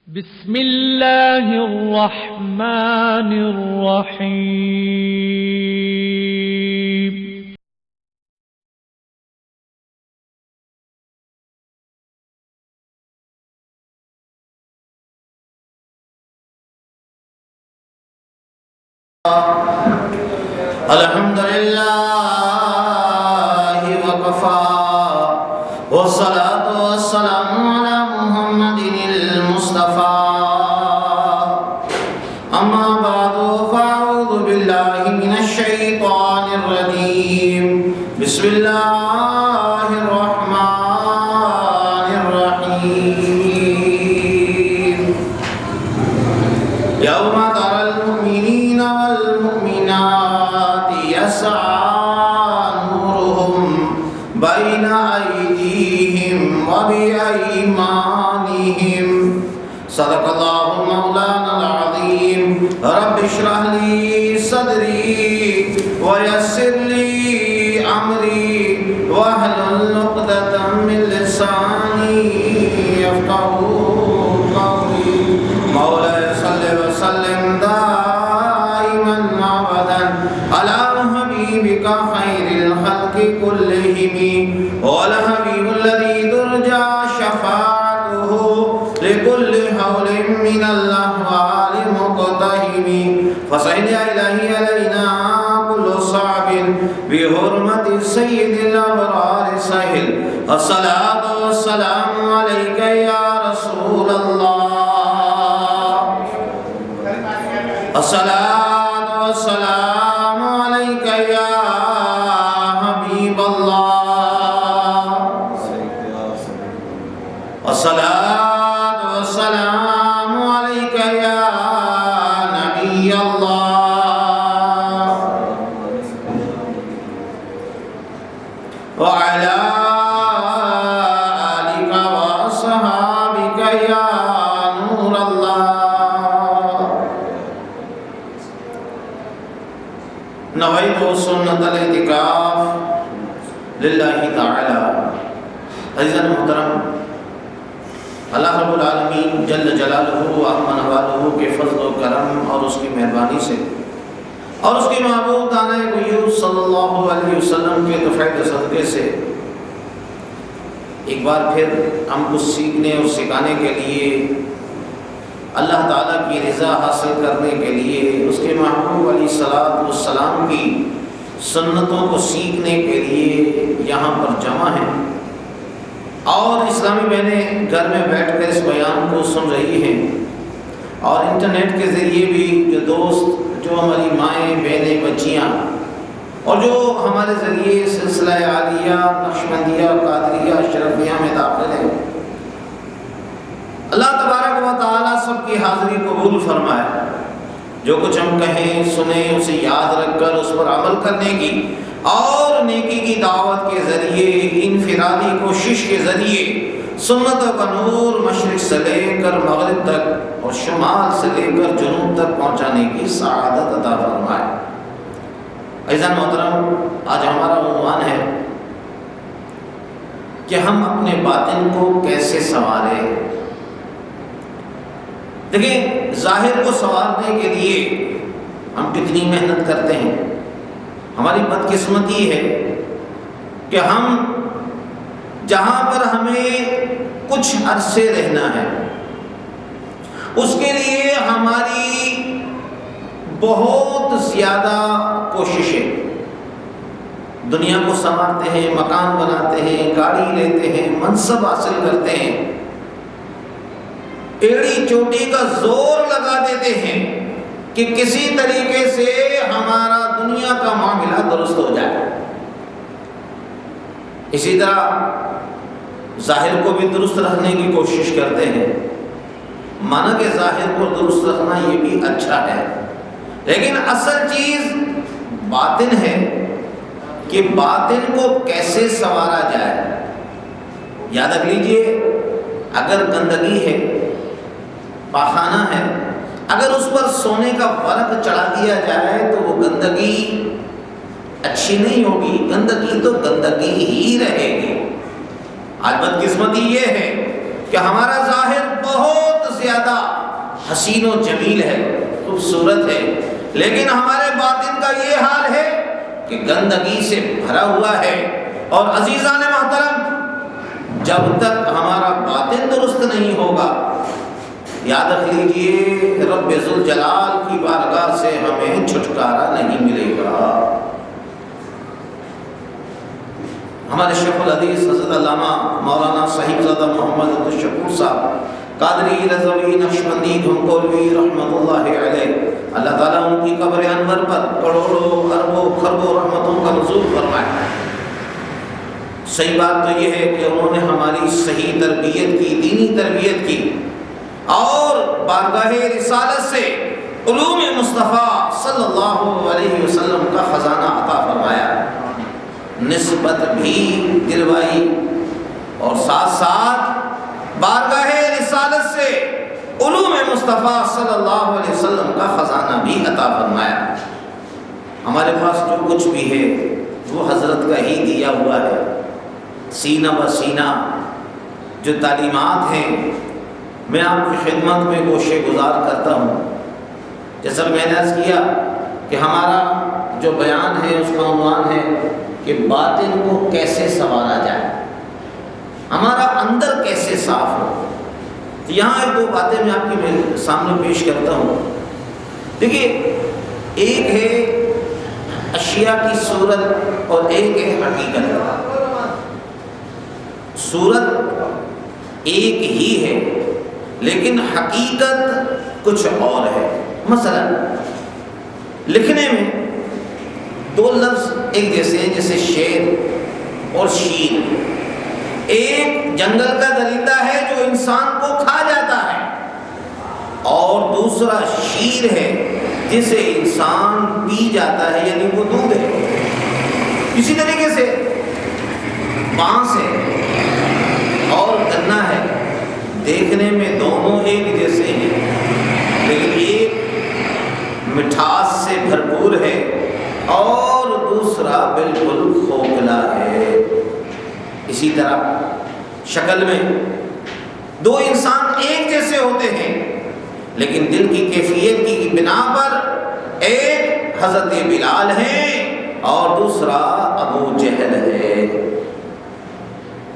بسم اللہ الرحمن الرحیم الحمدللہ وکفی والصلاة والسلام علی محمد المصطفى اما بعد فاعوذ باللہ من الشیطان الرجیم بسم اللہ الرحمن الرحیم یوم تری المؤمنین والمؤمنات یسعی نورهم بین ایدیہم وبأیمانہم صدق اللہ مولانا العظیم رب اشرح لی صدری ویسر لی امری واحلل عقدۃ من لسانی یفقہوا قولی مولاي صل وسلم دائما ابدا على حبيبك خير الخلق كلهم والحبيب الذي ترجى شفاعته لكل حول من الاحوال مقتحم فصل يا الهي علينا كل صعب بحرمة سيد الابرار سهل الصلاة والسلام عليك يا رسول الله الصلاة والسلام عليك يا حبيب الله الصلاة والسلام عليك يا نبي الله وعلى آلك وأصحابك يا نور الله نویت سنت الاعتکاف للہ تعالی۔ عزیزان محترم، اللہ رب العالمین جل جلالہ و عظم نوالہ کے فضل و کرم اور اس کی مہربانی سے اور اس کے محبوب دانہ غیوب صلی اللہ علیہ وسلم کے توفیق صدقے سے ایک بار پھر ہم کو سیکھنے اور سکھانے کے لیے، اللہ تعالیٰ کی رضا حاصل کرنے کے لیے، اس کے محبوب علیہ الصلوۃ والسلام کی سنتوں کو سیکھنے کے لیے یہاں پر جمع ہیں، اور اسلامی بہنیں گھر میں بیٹھ کر اس بیان کو سن رہی ہیں، اور انٹرنیٹ کے ذریعے بھی جو دوست، جو ہماری مائیں، بہنیں، بچیاں، اور جو ہمارے ذریعے سلسلہ عالیہ، نقشبندیہ، قادریہ، اشرفیہ میں داخل ہیں، اللہ تبارک و تعالیٰ سب کی حاضری قبول فرمائے۔ جو کچھ ہم کہیں سنیں اسے یاد رکھ کر اس پر عمل کرنے کی اور نیکی کی دعوت کے ذریعے، انفرادی کوشش کے ذریعے سنتوں کا نور مشرق سے لے کر مغرب تک اور شمال سے لے کر جنوب تک پہنچانے کی سعادت عطا فرمائے۔ عزیزان محترم، آج ہمارا عنوان ہے کہ ہم اپنے باطن کو کیسے سنواریں۔ دیکھیں، ظاہر کو سنوارنے کے لیے ہم کتنی محنت کرتے ہیں۔ ہماری بدقسمتی ہے کہ ہم جہاں پر ہمیں کچھ عرصے رہنا ہے، اس کے لیے ہماری بہت زیادہ کوششیں، دنیا کو سنوارتے ہیں، مکان بناتے ہیں، گاڑی لیتے ہیں، منصب حاصل کرتے ہیں، ایڑی چوٹی کا زور لگا دیتے ہیں کہ کسی طریقے سے ہمارا دنیا کا معاملہ درست ہو جائے۔ اسی طرح ظاہر کو بھی درست رکھنے کی کوشش کرتے ہیں، مانا کہ ظاہر کو درست رکھنا یہ بھی اچھا ہے، لیکن اصل چیز باطن ہے کہ باطن کو کیسے سنوارا جائے۔ یاد رکھ لیجئے، اگر گندگی ہے، پاخانہ ہے، اگر اس پر سونے کا ورق چڑھا دیا جائے تو وہ گندگی اچھی نہیں ہوگی، گندگی تو گندگی ہی رہے گی۔ آج بدقسمتی یہ ہے کہ ہمارا ظاہر بہت زیادہ حسین و جمیل ہے، خوبصورت ہے، لیکن ہمارے باطن کا یہ حال ہے کہ گندگی سے بھرا ہوا ہے۔ اور عزیزان محترم، جب تک ہمارا باطن درست نہیں ہوگا، یاد رکھ لیجیے رب ذوالجلال کی بارگاہ سے ہمیں چھٹکارا نہیں ملے گا۔ ہمارے شیخ الحدیث حضرت علامہ مولانا صاحبزادہ محمد عبدالشکور صاحب قادری رضوی نقشبندی گھمکولوی رحمۃ اللہ علیہ، اللہ تعالیٰ ان کی قبر انور پر کروڑوں اربوں خربوں رحمتوں کا نزول فرمائے۔ صحیح بات تو یہ ہے کہ انہوں نے ہماری صحیح تربیت کی، دینی تربیت کی، اور بارگاہ رسالت سے علوم مصطفیٰ صلی اللہ علیہ وسلم کا خزانہ عطا فرمایا، نسبت بھی دلوائی، اور ساتھ ساتھ بارگاہ رسالت سے علوم مصطفیٰ صلی اللہ علیہ وسلم کا خزانہ بھی عطا فرمایا۔ ہمارے پاس جو کچھ بھی ہے وہ حضرت کا ہی دیا ہوا ہے، سینہ بہ سینہ جو تعلیمات ہیں میں آپ کی خدمت میں گوشے گزار کرتا ہوں۔ جیسا میں نے عرض کیا کہ ہمارا جو بیان ہے اس کا عنوان ہے کہ باطن کو کیسے سنوارا جائے، ہمارا اندر کیسے صاف ہو۔ تو یہاں ایک دو باتیں میں آپ کے سامنے پیش کرتا ہوں۔ دیکھیے، ایک ہے اشیاء کی صورت اور ایک ہے حقیقت۔ صورت ایک ہی ہے لیکن حقیقت کچھ اور ہے۔ مثلا لکھنے میں دو لفظ ایک جیسے ہیں، جیسے شیر اور شیر۔ ایک جنگل کا درندہ ہے جو انسان کو کھا جاتا ہے، اور دوسرا شیر ہے جسے انسان پی جاتا ہے، یعنی وہ دودھ ہے۔ اسی طریقے سے بانس ہے اور گنا ہے، دیکھنے میں دونوں ایک جیسے ہیں، لیکن ایک مٹھاس سے بھرپور ہے اور دوسرا بالکل کھوکھلا ہے۔ اسی طرح شکل میں دو انسان ایک جیسے ہوتے ہیں، لیکن دل کی کیفیت کی بنا پر ایک حضرت بلال ہے اور دوسرا ابو جہل ہے۔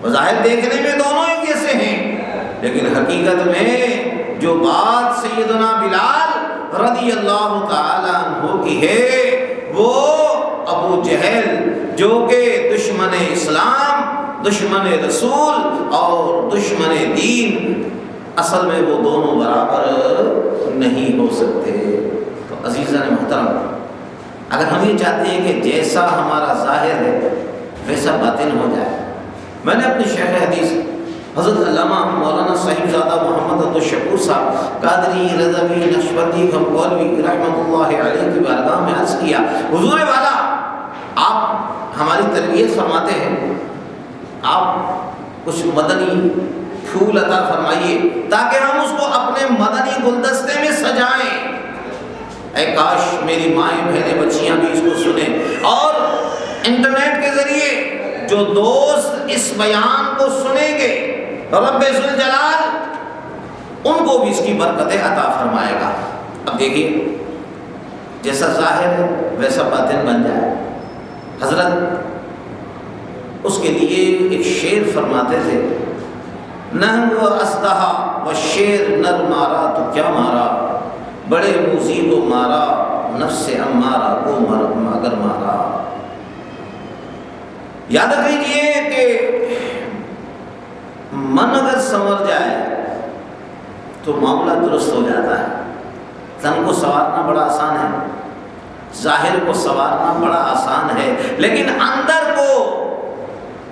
بظاہر دیکھنے میں دونوں ایک جیسے ہیں، لیکن حقیقت میں جو بات سیدنا بلال رضی اللہ تعالی عنہ کی ہے وہ ابو جہل جو کہ دشمن اسلام، دشمن رسول اور دشمن دین، اصل میں وہ دونوں برابر نہیں ہو سکتے۔ تو عزیزان محترم، اگر ہم یہ چاہتے ہیں کہ جیسا ہمارا ظاہر ہے ویسا باطن ہو جائے، میں نے اپنے شیخ حدیث حضرت علامہ مولانا صاحبزادہ محمد عبدالشکور صاحب قادری رضوی نقشبندی گھمکولوی رحمۃ اللہ علیہ کی بارگاہ میں عرض کیا، حضور والا آپ ہماری تربیت فرماتے ہیں، آپ کچھ مدنی پھول عطا فرمائیے تاکہ ہم اس کو اپنے مدنی گلدستے میں سجائیں۔ اے کاش میری مائیں بہنیں بچیاں بھی اس کو سنیں، اور انٹرنیٹ کے ذریعے جو دوست اس بیان کو سنیں گے رب ذوالجلال ان کو بھی اس کی برکتیں عطا فرمائے گا۔ اب دیکھیے، جیسا ظاہر ہے ویسا باطن بن جائے۔ حضرت اس کے لیے ایک شعر فرماتے تھے، نہنگ و اسدہا و شیر نر مارا تو کیا مارا، بڑے موذی کو مارا نفس امارہ کو مگر مارا۔ یاد رکھ لیجیے کہ من اگر سنور جائے تو معاملہ درست ہو جاتا ہے۔ تن کو سنوارنا بڑا آسان ہے، ظاہر کو سنوارنا بڑا آسان ہے، لیکن اندر کو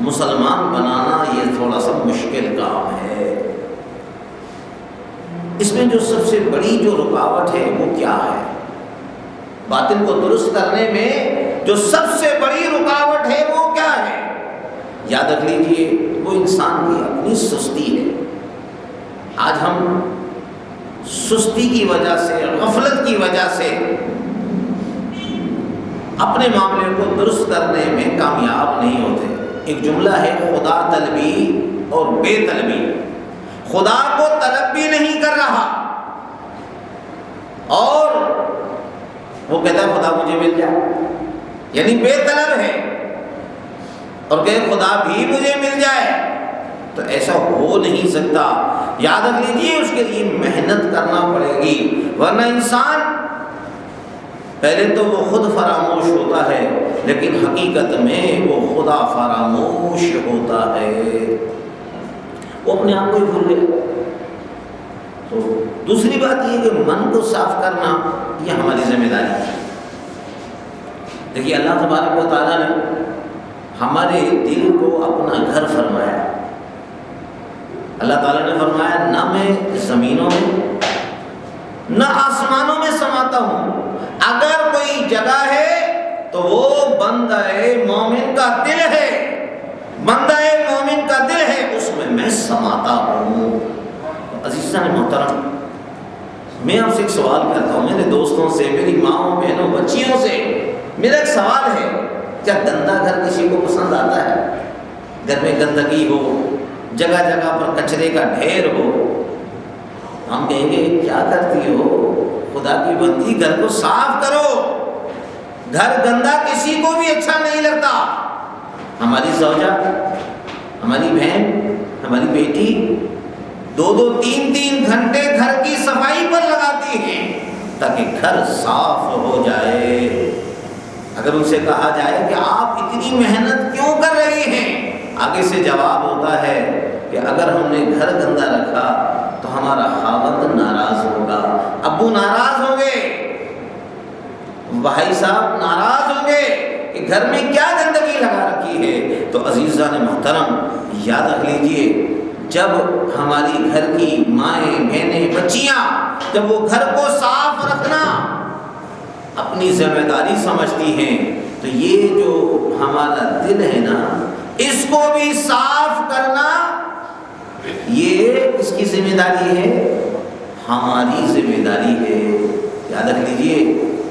مسلمان بنانا یہ تھوڑا سا مشکل کام ہے۔ اس میں جو سب سے بڑی جو رکاوٹ ہے وہ کیا ہے؟ باطن کو درست کرنے میں جو سب سے بڑی رکاوٹ ہے وہ کیا ہے؟ یاد رکھ لیجیے، وہ انسان کی اپنی سستی ہے۔ آج ہم سستی کی وجہ سے، غفلت کی وجہ سے اپنے معاملے کو درست کرنے میں کامیاب نہیں ہوتے۔ ایک جملہ ہے، خدا طلبی اور بے طلبی۔ خدا کو طلب بھی نہیں کر رہا، اور وہ کہتا ہے خدا مجھے مل جائے، یعنی بے طلب ہے اور کہ خدا بھی مجھے مل جائے، تو ایسا ہو نہیں سکتا۔ یاد رکھ لیجیے اس کے لیے محنت کرنا پڑے گی، ورنہ انسان پہلے تو وہ خود فراموش ہوتا ہے، لیکن حقیقت میں وہ خدا فراموش ہوتا ہے، وہ اپنے آپ کو ہی بھول گیا۔ تو دوسری بات یہ کہ من کو صاف کرنا یہ ہماری ذمہ داری ہے۔ دیکھیے اللہ تبارک و تعالیٰ نے ہمارے دل کو اپنا گھر فرمایا۔ اللہ تعالیٰ نے فرمایا نہ میں زمینوں میں نہ آسمانوں میں سماتا ہوں، اگر کوئی جگہ ہے تو وہ بندہ مومن کا دل ہے، بندہ مومن کا دل ہے، اس میں سماتا ہوں۔ عزیزان محترم، میں آپ سے ایک سوال کرتا ہوں، میرے دوستوں سے، میری ماؤں بہنوں بچیوں سے میرا ایک سوال ہے، کیا گندا گھر کسی کو پسند آتا ہے؟ گھر میں گندگی ہو، جگہ جگہ پر کچرے کا ڈھیر ہو، ہم کہیں گے کیا کرتی ہو خدا کی بندی، گھر کو صاف کرو۔ گھر گندا کسی کو بھی اچھا نہیں لگتا۔ ہماری زوجہ، ہماری بہن، ہماری بیٹی 2-2 3-3 گھنٹے گھر کی صفائی پر لگاتی ہیں تاکہ گھر صاف ہو جائے۔ اگر ان سے کہا جائے کہ آپ اتنی محنت کیوں کر رہی ہیں، آگے سے جواب ہوتا ہے کہ اگر ہم نے گھر گندا رکھا تو ہمارا خاوند ناراض ہوگا، ابو ناراض ہوں گے، بھائی صاحب ناراض ہوں گے کہ گھر میں کیا گندگی لگا رکھی ہے۔ تو عزیزان محترم یاد رکھ لیجئے، جب ہماری گھر کی مائیں بہنیں بچیاں جب وہ گھر کو صاف رکھنا اپنی ذمہ داری سمجھتی ہیں، تو یہ جو ہمارا دل ہے نا، اس کو بھی صاف کرنا یہ کس کی ذمہ داری ہے؟ ہماری ذمہ داری ہے۔ یاد رکھ لیجئے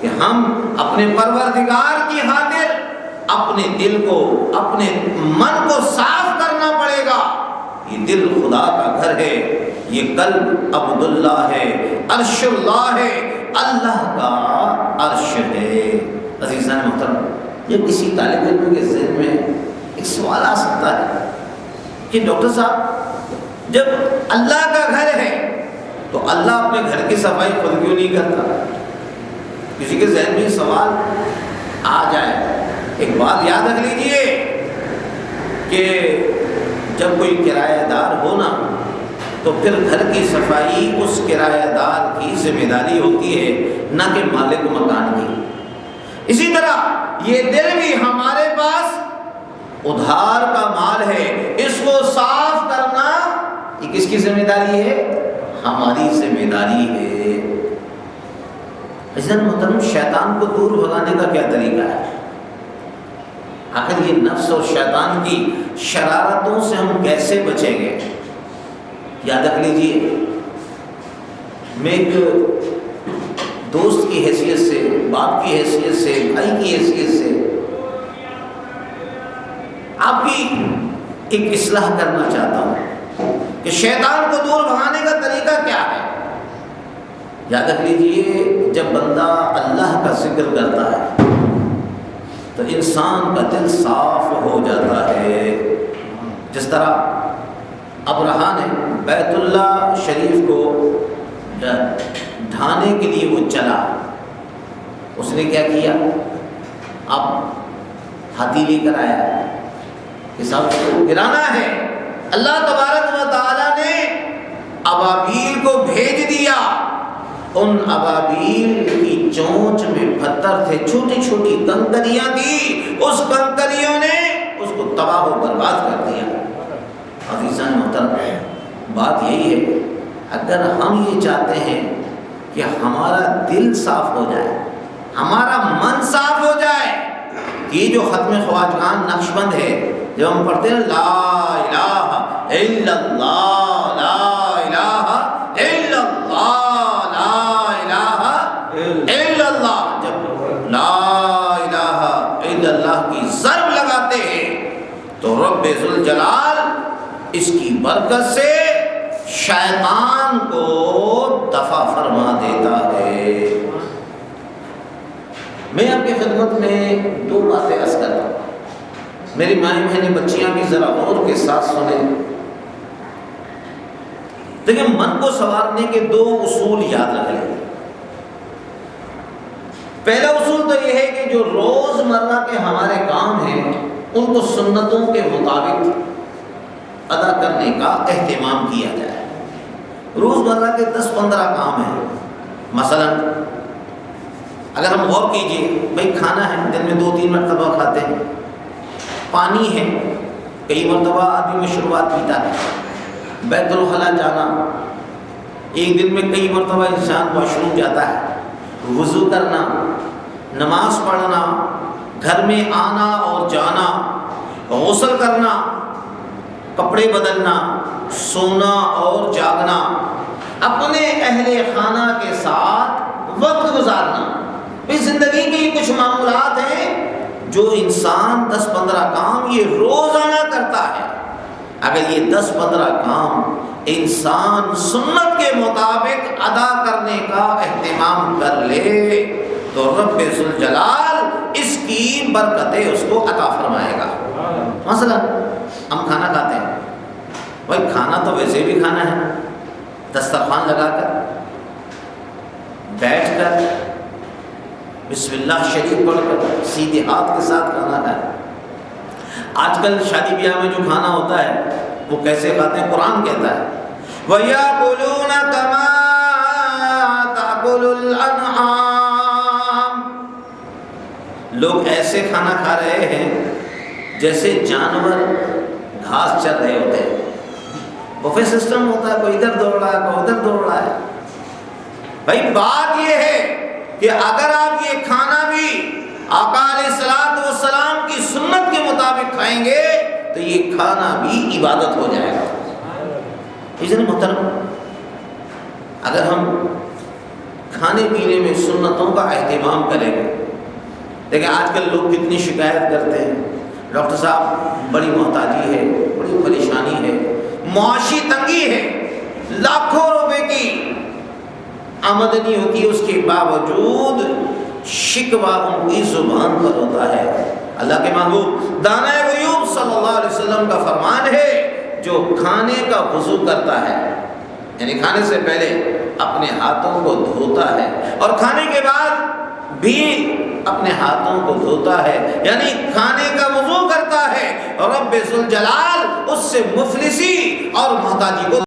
کہ ہم اپنے پروردگار کی خاطر اپنے دل کو، اپنے من کو صاف کرنا پڑے گا۔ یہ دل خدا کا گھر ہے، یہ قلب عبداللہ ہے، عرش اللہ ہے، اللہ کا عرش ہے۔ عزیزان محترم، یہ کسی طالب علم کے ذہن میں ایک سوال آ سکتا ہے کہ ڈاکٹر صاحب جب اللہ کا گھر ہے تو اللہ اپنے گھر کی صفائی خود کیوں نہیں کرتا؟ کسی کے ذہن میں سوال آ جائے، ایک بات یاد رکھ لیجئے کہ جب کوئی کرایہ دار ہونا تو پھر گھر کی صفائی اس کرایہ دار کی ذمہ داری ہوتی ہے، نہ کہ مالک مکان کی۔ اسی طرح یہ دل بھی ہمارے پاس ادھار کا مال ہے، اس کو صاف کرنا یہ کس کی ذمہ داری ہے؟ ہماری ذمہ داری ہے۔ عزیزان محترم، شیطان کو دور بھگانے کا کیا طریقہ ہے؟ آخر یہ نفس اور شیطان کی شرارتوں سے ہم کیسے بچیں گے؟ یاد رکھ لیجیے، میں ایک دوست کی حیثیت سے، باپ کی حیثیت سے، بھائی کی حیثیت سے آپ کی ایک اصلاح کرنا چاہتا ہوں کہ شیطان کو دور بھگانے کا طریقہ کیا ہے۔ یاد رکھ لیجیے، جب بندہ اللہ کا ذکر کرتا ہے تو انسان کا دل صاف ہو جاتا ہے۔ جس طرح ابرہا نے بیت اللہ شریف کو ڈھانے کے لیے وہ چلا، اس نے کیا کیا؟ اب ہاتھی لے کر آیا کہ صاحب اس کو گرانا ہے۔ اللہ تبارک و تعالیٰ نے ابابیل کو بھیج دیا، ان ابابیل کی چونچ میں پتھر تھے، چھوٹی چھوٹی کنکریاں تھی، اس کنکریوں نے اس کو تباہ و برباد کر دیا۔ عزیزان محترم، بات یہی ہے، اگر ہم یہ چاہتے ہیں کہ ہمارا دل صاف ہو جائے، ہمارا من صاف ہو جائے، یہ جو ختم خواجگان نقشبند ہے، جب ہم پڑھتے ہیں لا الہ الا اللہ، لا الہ الا اللہ، لا الہ الا اللہ، جب لا الہ الا اللہ کی ضرب لگاتے ہیں تو رب ذوالجلال اس کی برکت سے شیطان کو دفع فرما دیتا ہے۔ میں آپ کی خدمت میں دو باتیں عرض کرتا ہوں، میری مائیں بہنیں بچیاں بھی ذرا غور کے ساتھ سنیں۔ دیکھیں، من کو سنوارنے کے دو اصول یاد رکھ لیں۔ پہلا اصول تو یہ ہے کہ جو روزمرہ کے ہمارے کام ہیں ان کو سنتوں کے مطابق ادا کرنے کا اہتمام کیا جائے۔ روزمرہ کے 10-15 کام ہیں، مثلا اگر ہم غور کیجئے، بھئی کھانا ہے، دن میں 2-3 مرتبہ کھاتے ہیں، پانی ہے، کئی مرتبہ آدمی مشروبات پیتا ہے، بیت الخلاء جانا، ایک دن میں کئی مرتبہ انسان واش روم جاتا ہے، وضو کرنا، نماز پڑھنا، گھر میں آنا اور جانا، غسل کرنا، کپڑے بدلنا، سونا اور جاگنا، اپنے اہل خانہ کے ساتھ وقت گزارنا۔ اس زندگی کے یہ کچھ معمولات ہیں جو انسان 10-15 کام یہ روزانہ کرتا ہے۔ اگر یہ 10-15 کام انسان سنت کے مطابق ادا کرنے کا اہتمام کر لے تو رب ذوالجلال اس کی برکتیں اس کو عطا فرمائے گا۔ مثلا ہم کھانا کھاتے ہیں، بھائی کھانا تو ویسے بھی کھانا ہے، دسترخوان لگا کر، بیٹھ کر، بسم اللہ شریف پڑھ کر، سیدھے ہاتھ کے ساتھ کھانا کھائیں۔ آج کل شادی بیاہ میں جو کھانا ہوتا ہے وہ کیسے کھاتے ہیں؟ قرآن کہتا ہے وَيَأْكُلُونَ كَمَا تَأْكُلُ الْأَنْعَامُ، لوگ ایسے کھانا کھا رہے ہیں جیسے جانور گھاس چر رہے ہوتے ہیں۔ بفے سسٹم ہوتا ہے، کوئی ادھر دوڑ رہا ہے، کوئی ادھر دوڑ رہا ہے۔ بھائی بات یہ ہے کہ اگر آپ یہ کھانا بھی آقا علیہ الصلوۃ والسلام کی سنت کے مطابق کھائیں گے تو یہ کھانا بھی عبادت ہو جائے گا۔ اذن محترم، اگر ہم کھانے پینے میں سنتوں کا اہتمام کریں گے، دیکھیں آج کل لوگ کتنی شکایت کرتے ہیں، ڈاکٹر صاحب بڑی محتاجی ہے، بڑی پریشانی ہے، معاشی تنگی ہے، لاکھوں روپے کی آمدنی ہوتی ہے، اس کے باوجود شکوہ ان کی زبان پر ہوتا ہے۔ اللہ کے محبوب دانہ غیوب صلی اللہ علیہ وسلم کا فرمان ہے، جو کھانے کا وضو کرتا ہے، یعنی کھانے سے پہلے اپنے ہاتھوں کو دھوتا ہے اور کھانے کے بعد بھی اپنے ہاتھوں کو دھوتا ہے، یعنی کھانے کا وضو کرتا ہے، رب ذوالجلال اس سے مفلسی اور محتاجی کو